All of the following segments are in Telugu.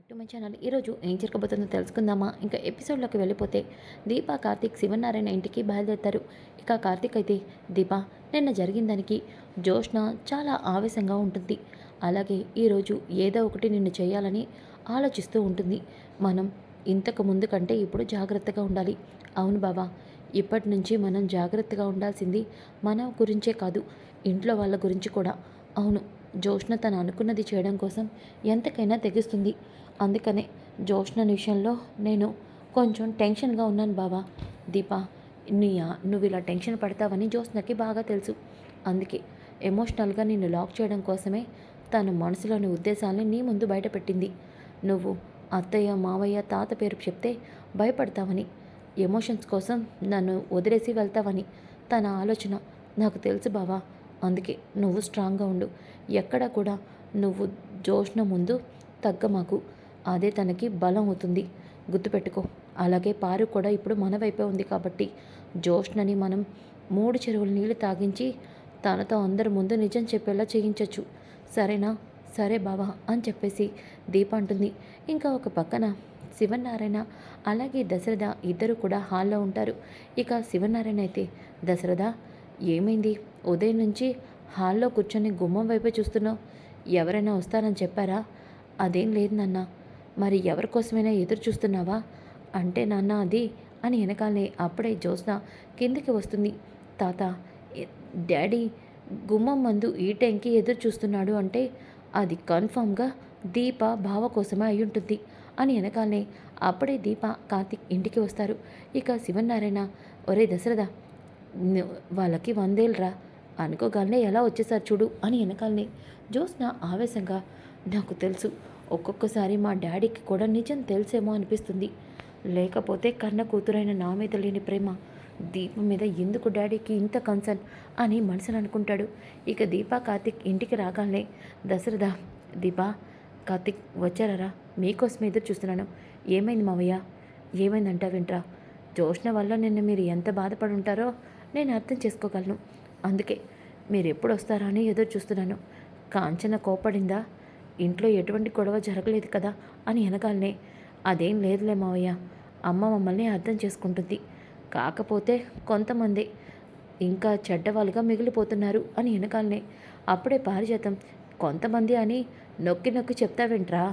Back to my channel. ఈరోజు ఏం జరగబోతుందో తెలుసుకుందామా? ఇంకా ఎపిసోడ్లోకి వెళ్ళిపోతే దీప కార్తీక్ శివనారాయణ ఇంటికి బయలుదేరుతారు. ఇక కార్తీక్ అయితే దీప నిన్న జరిగిన దానికి జోష్న చాలా ఆవేశంగా ఉంటుంది. అలాగే ఈరోజు ఏదో ఒకటి నిన్ను చేయాలని ఆలోచిస్తూ ఉంటుంది. మనం ఇంతకు ముందు కంటే ఇప్పుడు జాగ్రత్తగా ఉండాలి. అవును బాబా, ఇప్పటి నుంచి మనం జాగ్రత్తగా ఉండాల్సింది మన గురించే కాదు, ఇంట్లో వాళ్ళ గురించి కూడా. అవును, జోష్న తను అనుకున్నది చేయడం కోసం ఎంతకైనా తెగిస్తుంది. అందుకనే జోష్న విషయంలో నేను కొంచెం టెన్షన్గా ఉన్నాను బావా. దీపా, నువ్వు ఇలా టెన్షన్ పడతావని జోష్నకి బాగా తెలుసు. అందుకే ఎమోషనల్గా నిన్ను లాక్ చేయడం కోసమే తన మనసులోని ఉద్దేశాలని నీ ముందు బయటపెట్టింది. నువ్వు అత్తయ్య, మావయ్య, తాత పేరు చెప్తే భయపడతావని, ఎమోషన్స్ కోసం నన్ను వదిలేసి వెళ్తావని తన ఆలోచన నాకు తెలుసు బావా. అందుకే నువ్వు స్ట్రాంగ్గా ఉండు. ఎక్కడ కూడా నువ్వు జోష్న ముందు తగ్గమాకు. అదే తనకి బలం అవుతుంది, గుర్తుపెట్టుకో. అలాగే పారు కూడా ఇప్పుడు మన వైపే ఉంది కాబట్టి జోష్నని మనం 3 చెరువుల నీళ్లు తాగించి తనతో అందరి ముందు నిజం చెప్పేలా చేయించవచ్చు. సరేనా? సరే బావా అని చెప్పేసి దీప అంటుంది. ఇంకా ఒక పక్కన శివనారాయణ అలాగే దశరథ ఇద్దరు కూడా హాల్లో ఉంటారు. ఇక శివనారాయణ అయితే, దశరథ ఏమైంది? ఉదయం నుంచి హాల్లో కూర్చొని గుమ్మం వైపే చూస్తున్నావు. ఎవరైనా వస్తారని చెప్పారా? అదేం లేదు నాన్న. మరి ఎవరి కోసమైనా ఎదురు చూస్తున్నావా? అంటే నాన్న అది అని వెనకాలనే అప్పుడే జ్యోత్స్న కిందికి వస్తుంది. తాత, డాడీ గుమ్మం మందు ఈ టైంకి ఎదురు చూస్తున్నాడు అంటే అది కన్ఫామ్గా దీప బావ కోసమే అయి ఉంటుంది అని వెనకాలనే అప్పుడే దీప కార్తిక్ ఇంటికి వస్తారు. ఇక శివనారాయణ, ఒరే దశరథ, వాళ్ళకి 100 ఏళ్ళరా, అనుకోగానే ఎలా వచ్చేసారు చూడు అని వెనకాలనే జ్యోత్స్న ఆవేశంగా, నాకు తెలుసు, ఒక్కొక్కసారి మా డాడీకి కూడా నిజం తెలిసేమో అనిపిస్తుంది. లేకపోతే కన్న కూతురైన నా మీద లేని ప్రేమ దీపం మీద ఎందుకు డాడీకి ఇంత కన్సర్న్ అని మనసును అనుకుంటాడు. ఇక దీపా కార్తిక్ ఇంటికి రాగానే, దశరథ, దీపా, కార్తిక్ వచ్చారా? మీకోసం ఎదురు చూస్తున్నాను. ఏమైంది మావయ్య? ఏమైందంటావేంట్రా? జోష్న వల్ల నిన్న మీరు ఎంత బాధపడి ఉంటారో నేను అర్థం చేసుకోగలను. అందుకే మీరు ఎప్పుడు వస్తారా అని ఎదురు చూస్తున్నాను. కాంచన కోపడిందా? ఇంట్లో ఎటువంటి గొడవ జరగలేదు కదా అని వెనకాలనే, అదేం లేదులే మావయ్య, అమ్మ మమ్మల్ని అర్థం చేసుకుంటుంది. కాకపోతే కొంతమంది ఇంకా చెడ్డవాళ్ళుగా మిగిలిపోతున్నారు అని వెనకాలనే అప్పుడే పారిజాతం, కొంతమంది అని నొక్కి నొక్కి చెప్తావేంట్రా?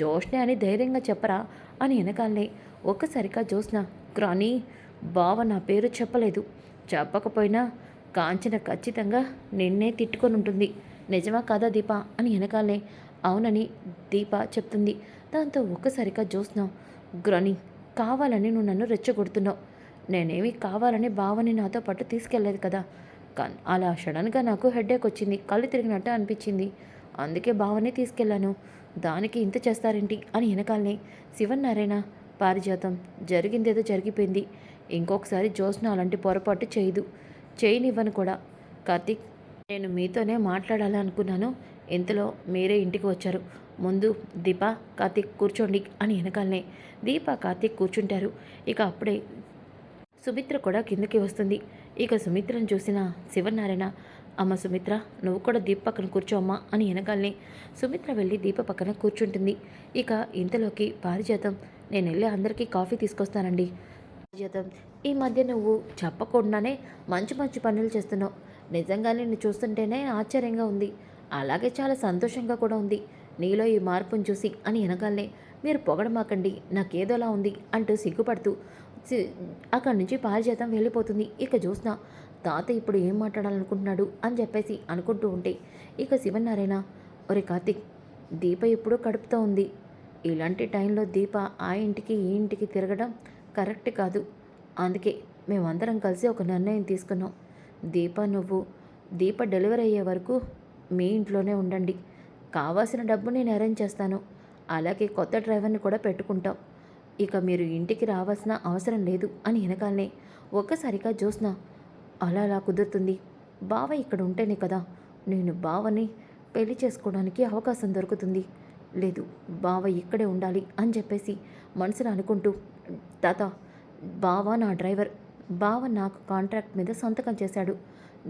జోష్నే అని ధైర్యంగా చెప్పరా అని వెనకాలనే ఒక్కసారిగా జోష్న, క్రానీ, బావ నా పేరు చెప్పలేదు. చెప్పకపోయినా కాంచన ఖచ్చితంగా నిన్నే తిట్టుకొని ఉంటుంది. నిజమా కాదా దీప అని వెనకాలనే అవునని దీప చెప్తుంది. దాంతో ఒక్కసారిగా జోష్న, గ్రని, కావాలని నువ్వు నన్ను రెచ్చగొడుతున్నావు. నేనేమి కావాలని బావని నాతో పాటు తీసుకెళ్ళలేదు కదా. అలా సడన్గా నాకు హెడేక్ వచ్చింది, కళ్ళు తిరిగినట్టు అనిపించింది. అందుకే బావని తీసుకెళ్ళాను. దానికి ఇంత చేస్తారేంటి అని వెనకాలనే శివనారాయణ, పారిజాతం, జరిగిందేదో జరిగిపోయింది. ఇంకొకసారి జోష్న అలాంటి పొరపాటు చేయదు, చేయనివ్వను కూడా. కార్తీక్, నేను మీతోనే మాట్లాడాలనుకున్నాను, ఇంతలో మీరే ఇంటికి వచ్చారు. ముందు దీప, కార్తీక్ కూర్చోండి అని వెనకాలనే దీప కార్తీక్ కూర్చుంటారు. ఇక అప్పుడే సుమిత్ర కూడా కిందకి వస్తుంది. ఇక సుమిత్రను చూసిన శివనారాయణ, అమ్మ సుమిత్ర, నువ్వు కూడా దీప పక్కన కూర్చోమ్మా అని వెనకాలనే సుమిత్ర వెళ్ళి దీప పక్కన కూర్చుంటుంది. ఇక ఇంతలోకి పారిజాతం, నేను వెళ్ళి అందరికీ కాఫీ తీసుకొస్తానండి. పారిజాతం, ఈ మధ్య నువ్వు చెప్పకుండానే మంచి మంచి పనులు చేస్తున్నావు. నిజంగానే నిన్ను చూస్తుంటేనే ఆశ్చర్యంగా ఉంది, అలాగే చాలా సంతోషంగా కూడా ఉంది నీలో ఈ మార్పును చూసి అని వెనకాలనే, మీరు పొగడమాకండి, నాకేదోలా ఉంది అంటూ సిగ్గుపడుతూ అక్కడి నుంచి పారిజాతం వెళ్ళిపోతుంది. ఇక జ్యోత్స్న, తాత ఇప్పుడు ఏం మాట్లాడాలనుకుంటున్నాడు అని చెప్పేసి అనుకుంటూ ఉంటే ఇక శివనారాయణ, ఒరే కార్తీక్, దీప ఇప్పుడు కడుపుతో ఉంది. ఇలాంటి టైంలో దీప ఆ ఇంటికి ఈ ఇంటికి తిరగడం కరెక్ట్ కాదు. అందుకే మేమందరం కలిసి ఒక నిర్ణయం తీసుకున్నాం. దీప డెలివరీ అయ్యే వరకు మీ ఇంట్లోనే ఉండండి. కావాల్సిన డబ్బు నేను అరేంజ్ చేస్తాను. అలాగే కొత్త డ్రైవర్ని కూడా పెట్టుకుంటాం. ఇక మీరు ఇంటికి రావాల్సిన అవసరం లేదు అని వెనకాలనే ఒక్కసారిగా జ్యోత్స్న, అలా కుదురుతుంది. బావ ఇక్కడ ఉంటేనే కదా నేను బావని పెళ్లి చేసుకోవడానికి అవకాశం దొరుకుతుంది. లేదు, బావ ఇక్కడే ఉండాలి అని చెప్పేసి మనసులో అనుకుంటూ, తాత, బావ నా డ్రైవర్, బావ నాకు కాంట్రాక్ట్ మీద సంతకం చేశాడు.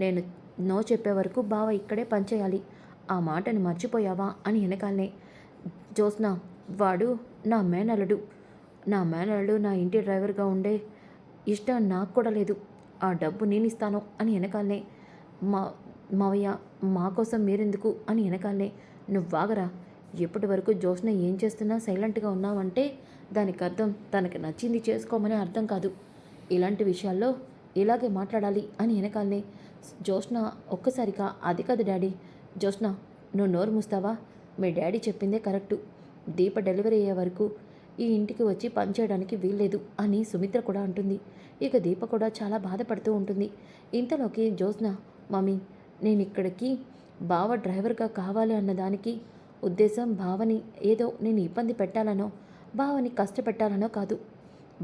నేను నో చెప్పే వరకు బావ ఇక్కడే పనిచేయాలి. ఆ మాటని మర్చిపోయావా అని వెనకాలనే జ్యోత్స్న, వాడు నా మేనల్లుడు. నా మేనల్లుడు నా ఇంటి డ్రైవర్గా ఉండే ఇష్టం నాకు కూడా లేదు. ఆ డబ్బు నేనిస్తాను అని వెనకాలనే మా మావయ్య మా కోసం మీరెందుకు అని వెనకాలనే నువ్వాగరా. ఇప్పటి వరకు జ్యోత్స్న ఏం చేస్తున్నా సైలెంట్గా ఉన్నావంటే దానికి అర్థం తనకి నచ్చింది చేసుకోమని అర్థం కాదు. ఇలాంటి విషయాల్లో ఇలాగే మాట్లాడాలి అని వెనకాలనే జ్యోత్స్న ఒక్కసారిగా అది కాదు డాడీ. జ్యోత్స్న నువ్వు నోరు మూస్తావా? మీ డాడీ చెప్పిందే కరెక్టు. దీప డెలివరీ అయ్యే వరకు ఈ ఇంటికి వచ్చి పనిచేయడానికి వీల్లేదు అని సుమిత్ర కూడా అంటుంది. ఇక దీప కూడా చాలా బాధపడుతూ ఉంటుంది. ఇంతలోకి జ్యోత్స్న మమ్మీ నేను ఇక్కడికి బావ డ్రైవర్గా కావాలి అన్నదానికి ఉద్దేశం బావని ఏదో నేను ఇబ్బంది పెట్టాలనో బావని కష్టపెట్టాలనో కాదు.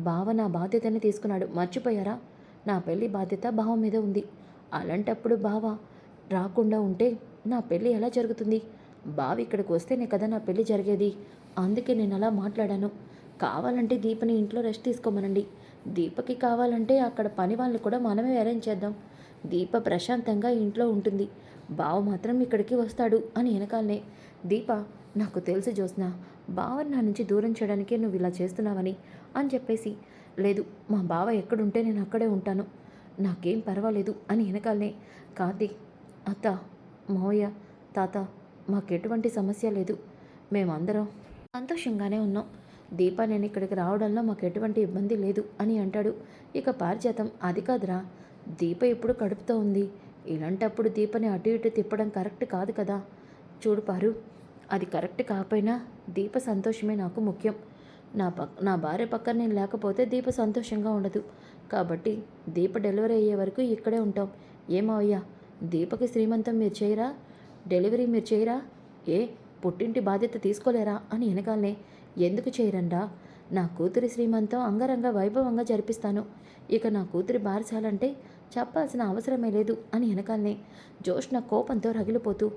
బావ నా బాధ్యతని తీసుకున్నాడు, మర్చిపోయారా? నా పెళ్లి బాధ్యత బావ మీద ఉంది. అలాంటప్పుడు బావ రాకుండా ఉంటే నా పెళ్ళి ఎలా జరుగుతుంది? బావ ఇక్కడికి వస్తేనే కదా నా పెళ్ళి జరిగేది. అందుకే నేను అలా మాట్లాడాను. కావాలంటే దీపని ఇంట్లో రెస్ట్ తీసుకోమనండి. దీపకి కావాలంటే అక్కడ పని వాళ్ళని కూడా మనమే అరేంజ్ చేద్దాం. దీప ప్రశాంతంగా ఇంట్లో ఉంటుంది. బావ మాత్రం ఇక్కడికి వస్తాడు అని వెనకాలనే దీప నాకు తెలుసు జ్యోత్స్న, బావని నా నుంచి దూరం చేయడానికే నువ్వు ఇలా చేస్తున్నావని అని చెప్పేసి లేదు మా బావ ఎక్కడుంటే నేను అక్కడే ఉంటాను, నాకేం పర్వాలేదు అని వెనకాలనే కార్తీక్ అత్త మావయ్య తాత మాకెటువంటి సమస్య లేదు, మేమందరం సంతోషంగానే ఉన్నాం. దీప నేను ఇక్కడికి రావడంలో మాకు ఎటువంటి ఇబ్బంది లేదు అని అంటాడు. ఇక పారిజాతం అది కాదురా, దీప ఇప్పుడు కడుపుతో ఉంది. ఇలాంటప్పుడు దీపని అటు ఇటు తిప్పడం కరెక్ట్ కాదు కదా. చూడు పారు, అది కరెక్ట్ కాకపోయినా దీప సంతోషమే నాకు ముఖ్యం. నా భార్య పక్కన నేను లేకపోతే దీప సంతోషంగా ఉండదు. కాబట్టి దీప డెలివరీ అయ్యే వరకు ఇక్కడే ఉంటాం. ఏమయ్యా దీపకి శ్రీమంతం మీరు చేయరా? డెలివరీ మీరు చేయరా? ఏ పుట్టింటి బాధ్యత తీసుకోలేరా అని వెనకాలనే ఎందుకు చేయరండా? నా కూతురి శ్రీమంతం అంగరంగ వైభవంగా జరిపిస్తాను. ఇక నా కూతురి బారసాలంటే చెప్పాల్సిన అవసరమే లేదు అని వెనకాలనే జ్యోత్స్న కోపంతో రగిలిపోతూ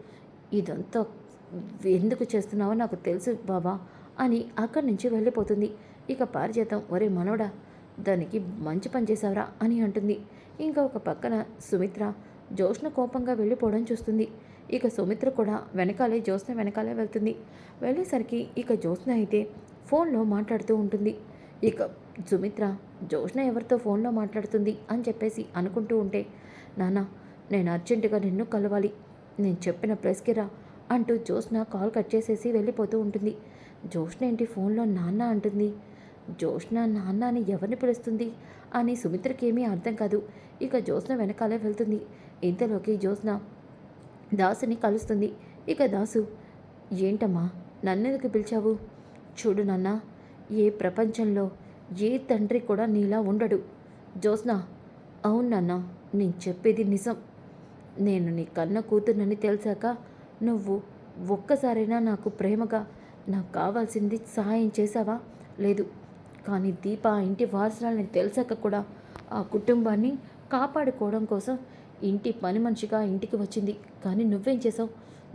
ఇదంతా ఎందుకు చేస్తున్నావో నాకు తెలుసు బాబా అని అక్కడి నుంచి వెళ్ళిపోతుంది. ఇక పారిజాతం ఒరే మనవడా దానికి మంచి పని చేశావురా అని అంటుంది. ఇంకా ఒక పక్కన సుమిత్ర జ్యోత్స్న కోపంగా వెళ్ళిపోవడం చూస్తుంది. ఇక సుమిత్ర కూడా వెనకాలే జ్యోత్స్న వెనకాలే వెళ్తుంది. వెళ్ళేసరికి ఇక జ్యోత్స్న అయితే ఫోన్లో మాట్లాడుతూ ఉంటుంది. ఇక సుమిత్ర జ్యోత్స్న ఎవరితో ఫోన్లో మాట్లాడుతుంది అని చెప్పేసి అనుకుంటూ ఉంటే నాన్న నేను అర్జెంటుగా నిన్ను కలవాలి, నేను చెప్పిన ప్లేస్కి రా అంటూ జ్యోత్స్న కాల్ కట్ చేసేసి వెళ్ళిపోతూ ఉంటుంది. జ్యోత్స్న ఏంటి ఫోన్లో నాన్న అంటుంది? జ్యోత్స్న నాన్న అని ఎవరిని పిలుస్తుంది అని సుమిత్రకి ఏమీ అర్థం కాదు. ఇక జ్యోత్స్న వెనకాలే వెళ్తుంది. ఇంతలోకి జ్యోత్స్న దాసుని కలుస్తుంది. ఇక దాసు ఏంటమ్మా నన్నెందుకు పిలిచావు? చూడు నాన్న, ఏ ప్రపంచంలో ఏ తండ్రి కూడా నీలా ఉండడు. జ్యోత్స్న అవును నాన్న, నేను చెప్పేది నిజం. నేను నీ కన్న కూతుర్నని తెలిసాక నువ్వు ఒక్కసారైనా నాకు ప్రేమగా నాకు కావాల్సింది సహాయం చేశావా? లేదు. కానీ దీప ఆ ఇంటి వారసురాలని తెలిసాక కూడా ఆ కుటుంబాన్ని కాపాడుకోవడం కోసం ఇంటి పని మనిషిగా ఇంటికి వచ్చింది. కానీ నువ్వేం చేసావు?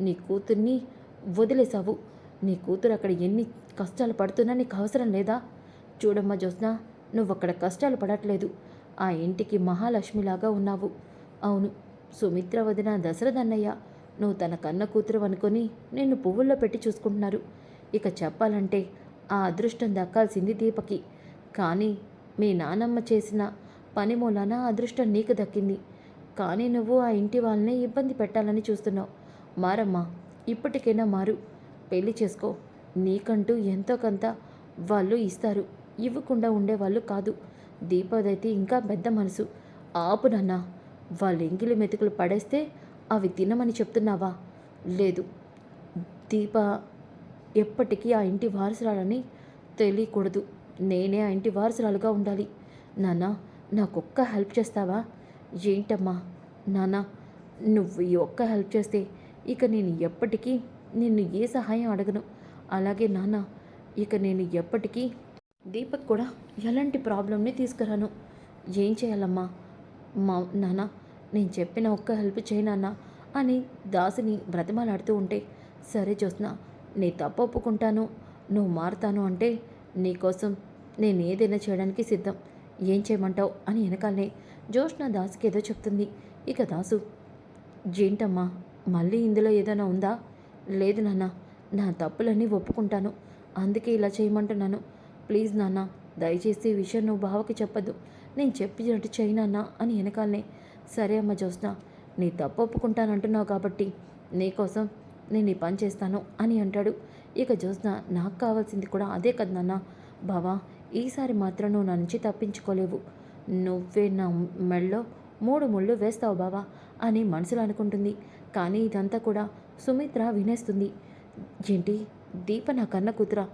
నీ కూతుర్ని వదిలేసావు. నీ కూతురు అక్కడ ఎన్ని కష్టాలు పడుతున్నా నీకు అవసరం లేదా? చూడమ్మా జ్యోత్స్న, నువ్వు అక్కడ కష్టాలు పడట్లేదు, ఆ ఇంటికి మహాలక్ష్మిలాగా ఉన్నావు. అవును, సుమిత్ర వదిన దశరథ అన్నయ్య నువ్వు తన కన్న కూతురు అనుకొని నిన్ను పువ్వుల్లో పెట్టి చూసుకుంటున్నారు. ఇక చెప్పాలంటే ఆ అదృష్టం దక్కాల్సింది దీపకి. కానీ మీ నానమ్మ చేసిన పని మూలాన అదృష్టం నీకు దక్కింది. కానీ నువ్వు ఆ ఇంటి వాళ్ళని ఇబ్బంది పెట్టాలని చూస్తున్నావు. మారమ్మా, ఇప్పటికైనా మారు, పెళ్లి చేసుకో. నీకంటూ ఎంతో కొంత వాళ్ళు ఇస్తారు, ఇవ్వకుండా ఉండేవాళ్ళు కాదు. దీపదైతే ఇంకా పెద్ద మనసు. ఆపు నాన్న, వాళ్ళు ఎంగిలి మెతుకులు పడేస్తే అవి తినమని చెప్తున్నావా? లేదు, దీప ఎప్పటికీ ఆ ఇంటి వారసురాలని తెలియకూడదు. నేనే ఆ ఇంటి వారసురాలుగా ఉండాలి. నాన్న, నాకొక్క హెల్ప్ చేస్తావా? ఏంటమ్మా? నాన్న, నువ్వు ఈ ఒక్క హెల్ప్ చేస్తే ఇక నేను ఎప్పటికీ నిన్ను ఏ సహాయం అడగను. అలాగే నాన్న, ఇక నేను ఎప్పటికీ దీపక్ కూడా ఎలాంటి ప్రాబ్లంని తీసుకురాను. ఏం చేయాలమ్మా? నాన్న, నేను చెప్పిన ఒక్క హెల్ప్ చేయనన్నా అని దాసుని బ్రతిమాలాడుతూ ఉంటే సరే జ్యోత్స్న, నీ తప్పు ఒప్పుకుంటాను, నువ్వు మారుతాను అంటే నీకోసం నేను ఏదైనా చేయడానికి సిద్ధం. ఏం చేయమంటావు అని వెనకాలనే జ్యోత్స్న దాసుకి ఏదో చెప్తుంది. ఇక దాసు ఏంటమ్మా మళ్ళీ ఇందులో ఏదైనా ఉందా? లేదు నాన్న, నా తప్పులన్నీ ఒప్పుకుంటాను. అందుకే ఇలా చేయమంటున్నాను. ప్లీజ్ నాన్న, దయచేసి ఈ విషయం నువ్వు బావకి చెప్పద్దు. నేను చెప్పినట్టు చెయ్యి నాన్న అని వెనకాలనే, సరే అమ్మ జ్యోత్స్న, నీ తప్పు ఒప్పుకుంటానంటున్నావు కాబట్టి నీకోసం నేను ఈ పని చేస్తాను అని అంటాడు. ఇక జ్యోత్స్న, నాకు కావాల్సింది కూడా అదే కదా నాన్న. బావా, ఈసారి మాత్రం నువ్వు నా నుంచి తప్పించుకోలేవు. నువ్వే నా మెడలో 3 ముళ్ళు వేస్తావు బావా అని మనసులో అనుకుంటుంది. కానీ ఇదంతా కూడా సుమిత్ర వినేస్తుంది. ఏంటి, దీప నా కన్న కూతురా?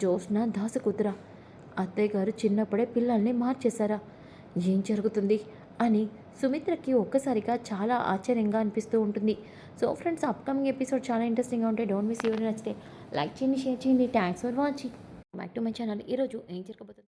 జ్యోత్స్న దాసు కూతురా? అత్తయ్య గారు చిన్నప్పుడే పిల్లల్ని మార్చేశారా? ఏం జరుగుతుంది అని సుమిత్రకి ఒక్కసారిగా చాలా ఆశ్చర్యంగా అనిపిస్తూ ఉంటుంది. సో ఫ్రెండ్స్, అప్కమింగ్ ఎపిసోడ్ చాలా ఇంట్రెస్టింగ్గా ఉంటాయి. Don't miss. ఎవరు నచ్చితే లైక్ చేయండి, షేర్ చేయండి. Thanks for watching back to my channel. ఈరోజు ఏం జరగబోతుంది?